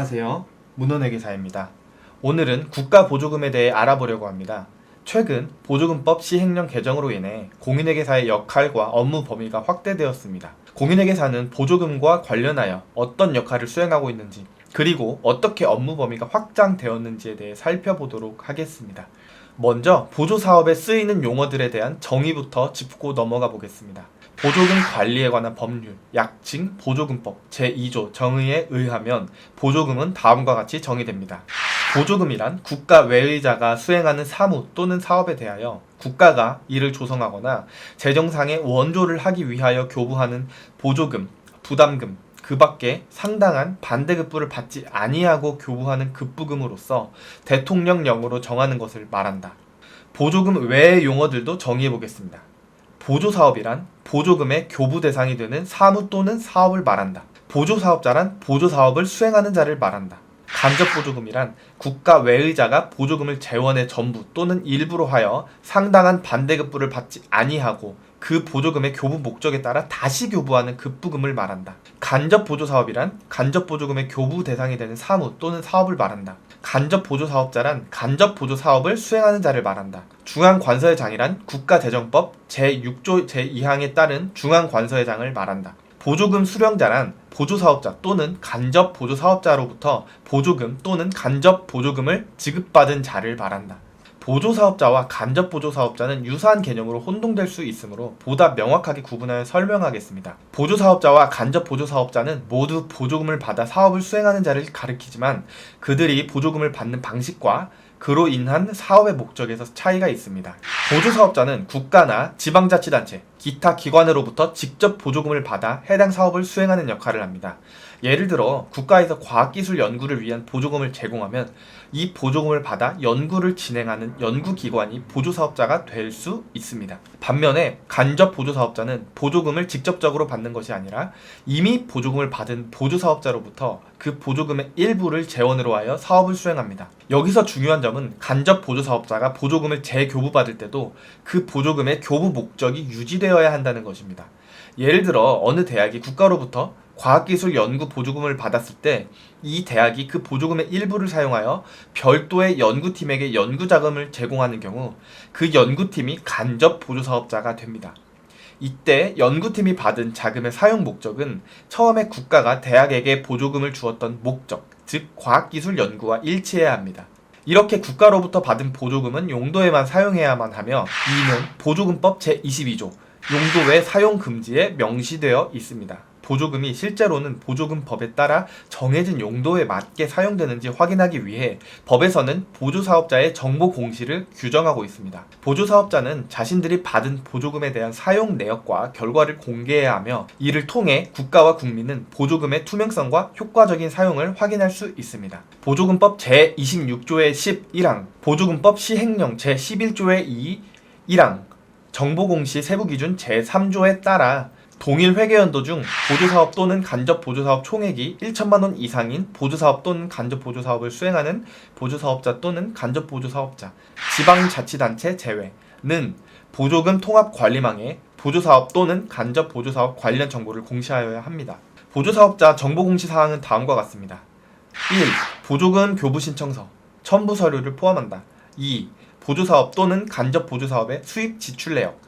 안녕하세요. 문헌회계사입니다. 오늘은 국가보조금에 대해 알아보려고 합니다. 최근 보조금법 시행령 개정으로 인해 공인회계사의 역할과 업무 범위가 확대되었습니다. 공인회계사는 보조금과 관련하여 어떤 역할을 수행하고 있는지, 그리고 어떻게 업무 범위가 확장되었는지에 대해 살펴보도록 하겠습니다. 먼저 보조사업에 쓰이는 용어들에 대한 정의부터 짚고 넘어가 보겠습니다. 보조금 관리에 관한 법률, 약칭 보조금법 제2조 정의에 의하면 보조금은 다음과 같이 정의됩니다. 보조금이란 국가 외의자가 수행하는 사무 또는 사업에 대하여 국가가 이를 조성하거나 재정상의 원조를 하기 위하여 교부하는 보조금, 부담금, 그 밖에 상당한 반대급부를 받지 아니하고 교부하는 급부금으로서 대통령령으로 정하는 것을 말한다. 보조금 외의 용어들도 정의해 보겠습니다. 보조사업이란 보조금의 교부 대상이 되는 사무 또는 사업을 말한다. 보조사업자란 보조사업을 수행하는 자를 말한다. 간접보조금이란 국가 외의자가 보조금을 재원의 전부 또는 일부로 하여 상당한 반대급부를 받지 아니하고 그 보조금의 교부 목적에 따라 다시 교부하는 급부금을 말한다. 간접보조사업이란 간접보조금의 교부 대상이 되는 사무 또는 사업을 말한다. 간접보조사업자란 간접보조사업을 수행하는 자를 말한다. 중앙관서회장이란 국가재정법 제6조 제2항에 따른 중앙관서회장을 말한다. 보조금 수령자란 보조사업자 또는 간접보조사업자로부터 보조금 또는 간접보조금을 지급받은 자를 말한다. 보조사업자와 간접보조사업자는 유사한 개념으로 혼동될 수 있으므로 보다 명확하게 구분하여 설명하겠습니다. 보조사업자와 간접보조사업자는 모두 보조금을 받아 사업을 수행하는 자를 가리키지만 그들이 보조금을 받는 방식과 그로 인한 사업의 목적에서 차이가 있습니다. 보조사업자는 국가나 지방자치단체, 기타 기관으로부터 직접 보조금을 받아 해당 사업을 수행하는 역할을 합니다. 예를 들어 국가에서 과학기술 연구를 위한 보조금을 제공하면 이 보조금을 받아 연구를 진행하는 연구기관이 보조사업자가 될 수 있습니다. 반면에 간접보조사업자는 보조금을 직접적으로 받는 것이 아니라 이미 보조금을 받은 보조사업자로부터 그 보조금의 일부를 재원으로 하여 사업을 수행합니다. 여기서 중요한 점은 간접보조사업자가 보조금을 재교부받을 때도 그 보조금의 교부 목적이 유지되어야 한다는 것입니다. 예를 들어 어느 대학이 국가로부터 과학기술 연구 보조금을 받았을 때 이 대학이 그 보조금의 일부를 사용하여 별도의 연구팀에게 연구자금을 제공하는 경우 그 연구팀이 간접 보조사업자가 됩니다. 이때 연구팀이 받은 자금의 사용 목적은 처음에 국가가 대학에게 보조금을 주었던 목적, 즉 과학기술 연구와 일치해야 합니다. 이렇게 국가로부터 받은 보조금은 용도에만 사용해야만 하며 이는 보조금법 제22조 용도 외 사용 금지에 명시되어 있습니다. 보조금이 실제로는 보조금법에 따라 정해진 용도에 맞게 사용되는지 확인하기 위해 법에서는 보조사업자의 정보 공시를 규정하고 있습니다. 보조사업자는 자신들이 받은 보조금에 대한 사용 내역과 결과를 공개해야 하며 이를 통해 국가와 국민은 보조금의 투명성과 효과적인 사용을 확인할 수 있습니다. 보조금법 제26조의 11항, 보조금법 시행령 제11조의 1항, 정보공시 세부기준 제3조에 따라 동일 회계연도 중 보조사업 또는 간접보조사업 총액이 1천만원 이상인 보조사업 또는 간접보조사업을 수행하는 보조사업자 또는 간접보조사업자, 지방자치단체 제외는 보조금 통합관리망에 보조사업 또는 간접보조사업 관련 정보를 공시하여야 합니다. 보조사업자 정보공시사항은 다음과 같습니다. 1. 보조금 교부신청서, 첨부 서류를 포함한다. 2. 보조사업 또는 간접보조사업의 수익 지출 내역.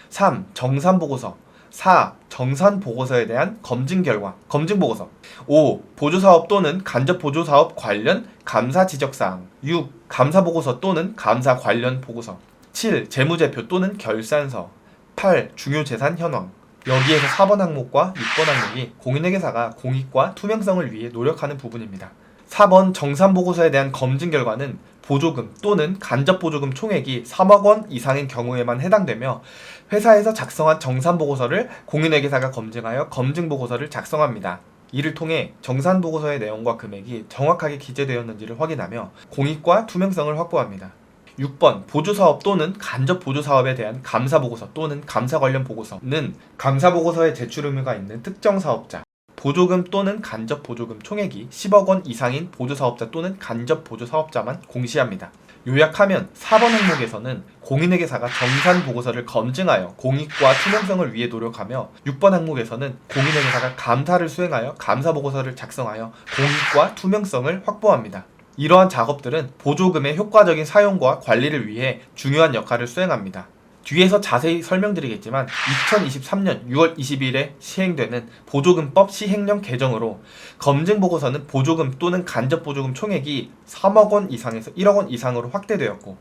3. 정산보고서. 4. 정산보고서에 대한 검증 결과, 검증보고서. 5. 보조사업 또는 간접보조사업 관련 감사 지적사항. 6. 감사보고서 또는 감사 관련 보고서. 7. 재무제표 또는 결산서. 8. 중요재산 현황. 여기에서 4번 항목과 6번 항목이 공인회계사가 공익과 투명성을 위해 노력하는 부분입니다. 4번 정산보고서에 대한 검증 결과는 보조금 또는 간접보조금 총액이 3억 원 이상인 경우에만 해당되며 회사에서 작성한 정산보고서를 공인회계사가 검증하여 검증보고서를 작성합니다. 이를 통해 정산보고서의 내용과 금액이 정확하게 기재되었는지를 확인하며 공익과 투명성을 확보합니다. 6번 보조사업 또는 간접보조사업에 대한 감사보고서 또는 감사 관련 보고서는 감사보고서에 제출 의무가 있는 특정 사업자, 보조금 또는 간접 보조금 총액이 10억 원 이상인 보조사업자 또는 간접 보조사업자만 공시합니다. 요약하면 4번 항목에서는 공인회계사가 정산 보고서를 검증하여 공익과 투명성을 위해 노력하며 6번 항목에서는 공인회계사가 감사를 수행하여 감사 보고서를 작성하여 공익과 투명성을 확보합니다. 이러한 작업들은 보조금의 효과적인 사용과 관리를 위해 중요한 역할을 수행합니다. 뒤에서 자세히 설명드리겠지만 2023년 6월 20일에 시행되는 보조금법 시행령 개정으로 검증보고서는 보조금 또는 간접보조금 총액이 3억 원 이상에서 1억 원 이상으로 확대되었고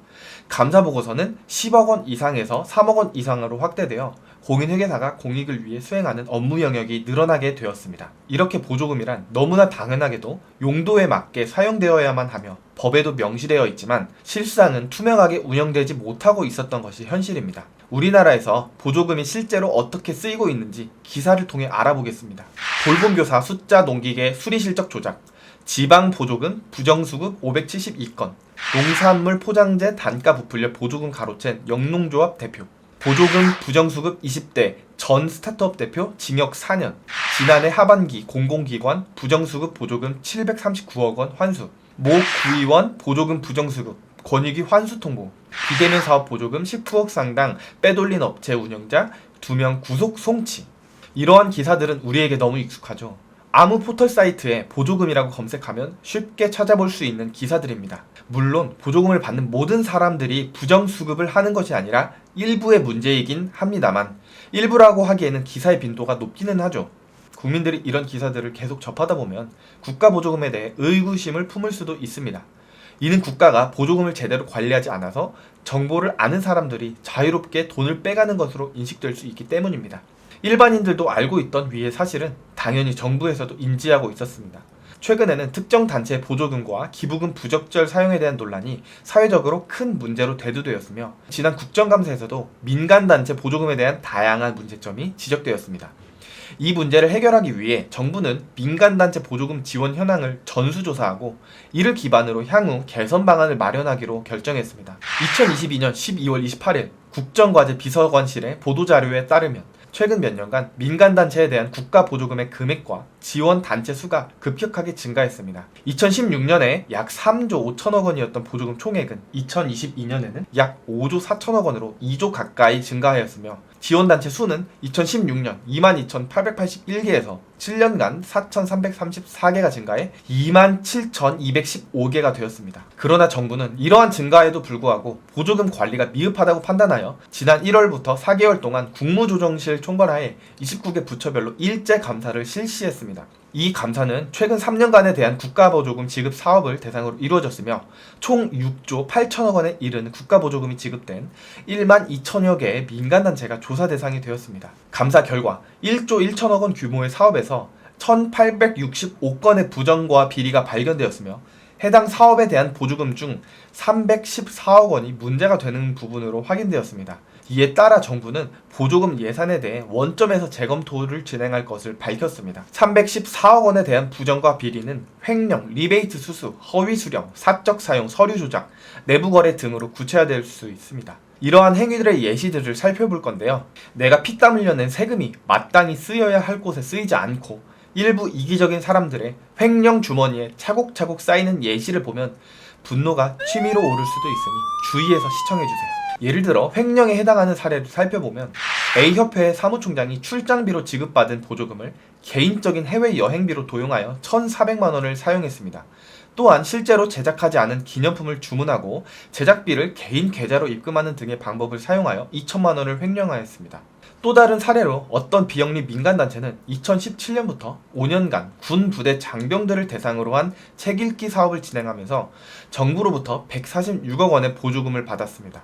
감사보고서는 10억 원 이상에서 3억 원 이상으로 확대되어 공인회계사가 공익을 위해 수행하는 업무 영역이 늘어나게 되었습니다. 이렇게 보조금이란 너무나 당연하게도 용도에 맞게 사용되어야만 하며 법에도 명시되어 있지만 실상은 투명하게 운영되지 못하고 있었던 것이 현실입니다. 우리나라에서 보조금이 실제로 어떻게 쓰이고 있는지 기사를 통해 알아보겠습니다. 돌봄교사 숫자 농기계 수리실적 조작, 지방보조금 부정수급 572건, 농산물 포장재 단가 부풀려 보조금 가로챈 영농조합 대표, 보조금 부정수급 20대 전 스타트업 대표 징역 4년, 지난해 하반기 공공기관 부정수급 보조금 739억 원 환수, 모 구의원 보조금 부정수급, 권익위 환수 통보, 비대면 사업 보조금 19억 상당 빼돌린 업체 운영자 2명 구속 송치. 이러한 기사들은 우리에게 너무 익숙하죠. 아무 포털 사이트에 보조금이라고 검색하면 쉽게 찾아볼 수 있는 기사들입니다. 물론 보조금을 받는 모든 사람들이 부정수급을 하는 것이 아니라 일부의 문제이긴 합니다만 일부라고 하기에는 기사의 빈도가 높기는 하죠. 국민들이 이런 기사들을 계속 접하다 보면 국가 보조금에 대해 의구심을 품을 수도 있습니다. 이는 국가가 보조금을 제대로 관리하지 않아서 정보를 아는 사람들이 자유롭게 돈을 빼가는 것으로 인식될 수 있기 때문입니다. 일반인들도 알고 있던 위의 사실은 당연히 정부에서도 인지하고 있었습니다. 최근에는 특정 단체의 보조금과 기부금 부적절 사용에 대한 논란이 사회적으로 큰 문제로 대두되었으며 지난 국정감사에서도 민간단체 보조금에 대한 다양한 문제점이 지적되었습니다. 이 문제를 해결하기 위해 정부는 민간단체 보조금 지원 현황을 전수조사하고 이를 기반으로 향후 개선 방안을 마련하기로 결정했습니다. 2022년 12월 28일 국정과제 비서관실의 보도자료에 따르면 최근 몇 년간 민간단체에 대한 국가 보조금의 금액과 지원 단체 수가 급격하게 증가했습니다. 2016년에 약 3조 5천억 원이었던 보조금 총액은 2022년에는 약 5조 4천억 원으로 2조 가까이 증가하였으며 지원단체 수는 2016년 22,881개에서 7년간 4,334개가 증가해 27,215개가 되었습니다. 그러나 정부는 이러한 증가에도 불구하고 보조금 관리가 미흡하다고 판단하여 지난 1월부터 4개월 동안 국무조정실 총괄하에 29개 부처별로 일제 감사를 실시했습니다. 이 감사는 최근 3년간에 대한 국가보조금 지급 사업을 대상으로 이루어졌으며 총 6조 8천억 원에 이르는 국가보조금이 지급된 1만 2천여 개의 민간단체가 조사 대상이 되었습니다. 감사 결과 1조 1천억 원 규모의 사업에서 1,865건의 부정과 비리가 발견되었으며 해당 사업에 대한 보조금 중 314억 원이 문제가 되는 부분으로 확인되었습니다. 이에 따라 정부는 보조금 예산에 대해 원점에서 재검토를 진행할 것을 밝혔습니다. 314억 원에 대한 부정과 비리는 횡령, 리베이트 수수, 허위 수령, 사적 사용, 서류 조작, 내부 거래 등으로 구체화될 수 있습니다. 이러한 행위들의 예시들을 살펴볼 건데요. 내가 피땀 흘려 낸 세금이 마땅히 쓰여야 할 곳에 쓰이지 않고 일부 이기적인 사람들의 횡령 주머니에 차곡차곡 쌓이는 예시를 보면 분노가 치밀어 오를 수도 있으니 주의해서 시청해주세요. 예를 들어 횡령에 해당하는 사례를 살펴보면 A협회의 사무총장이 출장비로 지급받은 보조금을 개인적인 해외 여행비로 도용하여 1,400만 원을 사용했습니다. 또한 실제로 제작하지 않은 기념품을 주문하고 제작비를 개인 계좌로 입금하는 등의 방법을 사용하여 2천만 원을 횡령하였습니다. 또 다른 사례로 어떤 비영리 민간단체는 2017년부터 5년간 군 부대 장병들을 대상으로 한 책 읽기 사업을 진행하면서 정부로부터 146억 원의 보조금을 받았습니다.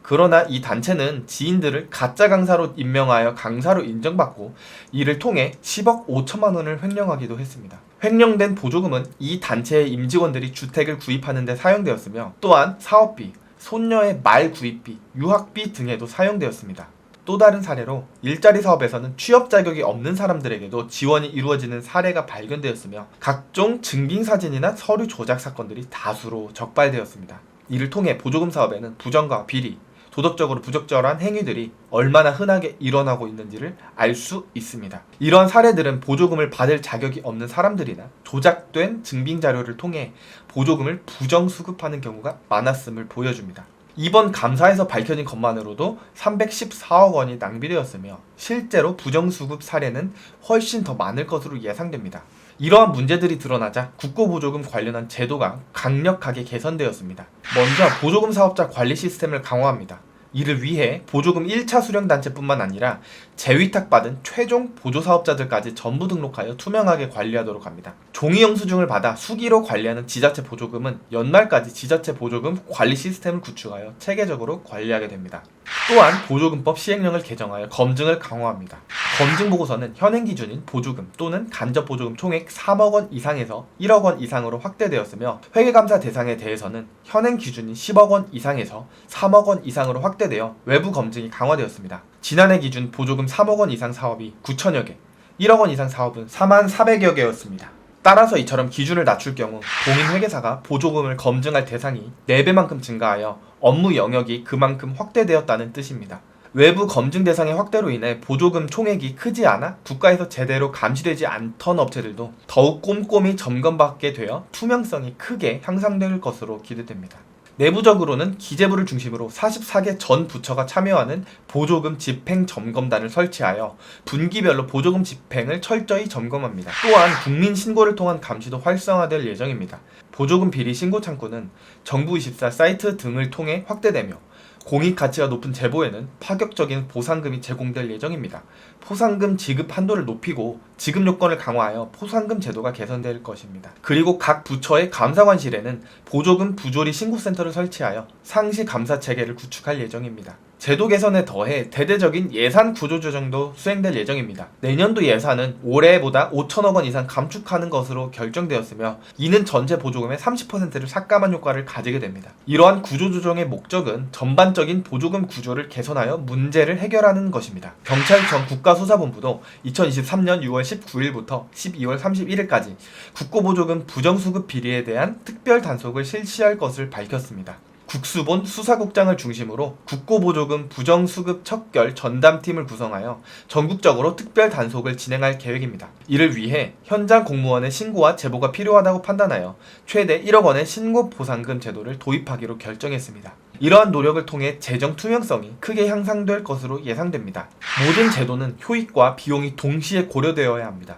그러나 이 단체는 지인들을 가짜 강사로 임명하여 강사로 인정받고 이를 통해 10억 5천만 원을 횡령하기도 했습니다. 횡령된 보조금은 이 단체의 임직원들이 주택을 구입하는 데 사용되었으며 또한 사업비, 손녀의 말 구입비, 유학비 등에도 사용되었습니다. 또 다른 사례로 일자리 사업에서는 취업 자격이 없는 사람들에게도 지원이 이루어지는 사례가 발견되었으며 각종 증빙사진이나 서류 조작 사건들이 다수로 적발되었습니다. 이를 통해 보조금 사업에는 부정과 비리, 도덕적으로 부적절한 행위들이 얼마나 흔하게 일어나고 있는지를 알 수 있습니다. 이러한 사례들은 보조금을 받을 자격이 없는 사람들이나 조작된 증빙 자료를 통해 보조금을 부정수급하는 경우가 많았음을 보여줍니다. 이번 감사에서 밝혀진 것만으로도 314억 원이 낭비되었으며 실제로 부정수급 사례는 훨씬 더 많을 것으로 예상됩니다. 이러한 문제들이 드러나자 국고보조금 관련한 제도가 강력하게 개선되었습니다. 먼저 보조금 사업자 관리 시스템을 강화합니다. 이를 위해 보조금 1차 수령단체뿐만 아니라 재위탁받은 최종 보조사업자들까지 전부 등록하여 투명하게 관리하도록 합니다. 종이 영수증을 받아 수기로 관리하는 지자체 보조금은 연말까지 지자체 보조금 관리 시스템을 구축하여 체계적으로 관리하게 됩니다. 또한 보조금법 시행령을 개정하여 검증을 강화합니다. 검증보고서는 현행 기준인 보조금 또는 간접보조금 총액 3억 원 이상에서 1억 원 이상으로 확대되었으며 회계감사 대상에 대해서는 현행 기준인 10억 원 이상에서 3억 원 이상으로 확대되어 외부 검증이 강화되었습니다. 지난해 기준 보조금 3억 원 이상 사업이 9천여 개, 1억 원 이상 사업은 4만 400여 개였습니다. 따라서 이처럼 기준을 낮출 경우 공인회계사가 보조금을 검증할 대상이 4배만큼 증가하여 업무 영역이 그만큼 확대되었다는 뜻입니다. 외부 검증 대상의 확대로 인해 보조금 총액이 크지 않아 국가에서 제대로 감시되지 않던 업체들도 더욱 꼼꼼히 점검받게 되어 투명성이 크게 향상될 것으로 기대됩니다. 내부적으로는 기재부를 중심으로 44개 전 부처가 참여하는 보조금 집행점검단을 설치하여 분기별로 보조금 집행을 철저히 점검합니다. 또한 국민신고를 통한 감시도 활성화될 예정입니다. 보조금 비리 신고 창구는 정부24 사이트 등을 통해 확대되며 공익 가치가 높은 제보에는 파격적인 보상금이 제공될 예정입니다. 포상금 지급 한도를 높이고 지급 요건을 강화하여 포상금 제도가 개선될 것입니다. 그리고 각 부처의 감사관실에는 보조금 부조리 신고센터를 설치하여 상시 감사 체계를 구축할 예정입니다. 제도 개선에 더해 대대적인 예산 구조 조정도 수행될 예정입니다. 내년도 예산은 올해보다 5천억 원 이상 감축하는 것으로 결정되었으며 이는 전체 보조금의 30%를 삭감한 효과를 가지게 됩니다. 이러한 구조 조정의 목적은 전반적인 보조금 구조를 개선하여 문제를 해결하는 것입니다. 경찰청 국가수사본부도 2023년 6월 19일부터 12월 31일까지 국고보조금 부정수급 비리에 대한 특별 단속을 실시할 것을 밝혔습니다. 국수본 수사국장을 중심으로 국고보조금 부정수급 척결 전담팀을 구성하여 전국적으로 특별 단속을 진행할 계획입니다. 이를 위해 현장 공무원의 신고와 제보가 필요하다고 판단하여 최대 1억 원의 신고보상금 제도를 도입하기로 결정했습니다. 이러한 노력을 통해 재정 투명성이 크게 향상될 것으로 예상됩니다. 모든 제도는 효익과 비용이 동시에 고려되어야 합니다.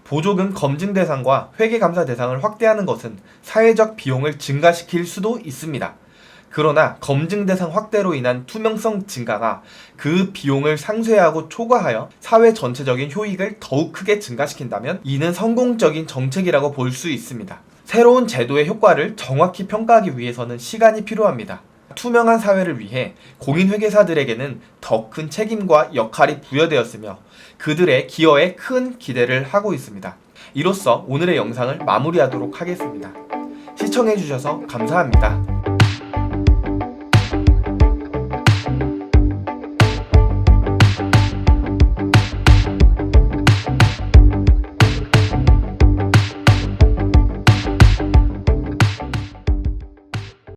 보조금 검증 대상과 회계감사 대상을 확대하는 것은 사회적 비용을 증가시킬 수도 있습니다. 그러나 검증 대상 확대로 인한 투명성 증가가 그 비용을 상쇄하고 초과하여 사회 전체적인 효익을 더욱 크게 증가시킨다면 이는 성공적인 정책이라고 볼 수 있습니다. 새로운 제도의 효과를 정확히 평가하기 위해서는 시간이 필요합니다. 투명한 사회를 위해 공인회계사들에게는 더 큰 책임과 역할이 부여되었으며 그들의 기여에 큰 기대를 하고 있습니다. 이로써 오늘의 영상을 마무리하도록 하겠습니다. 시청해주셔서 감사합니다.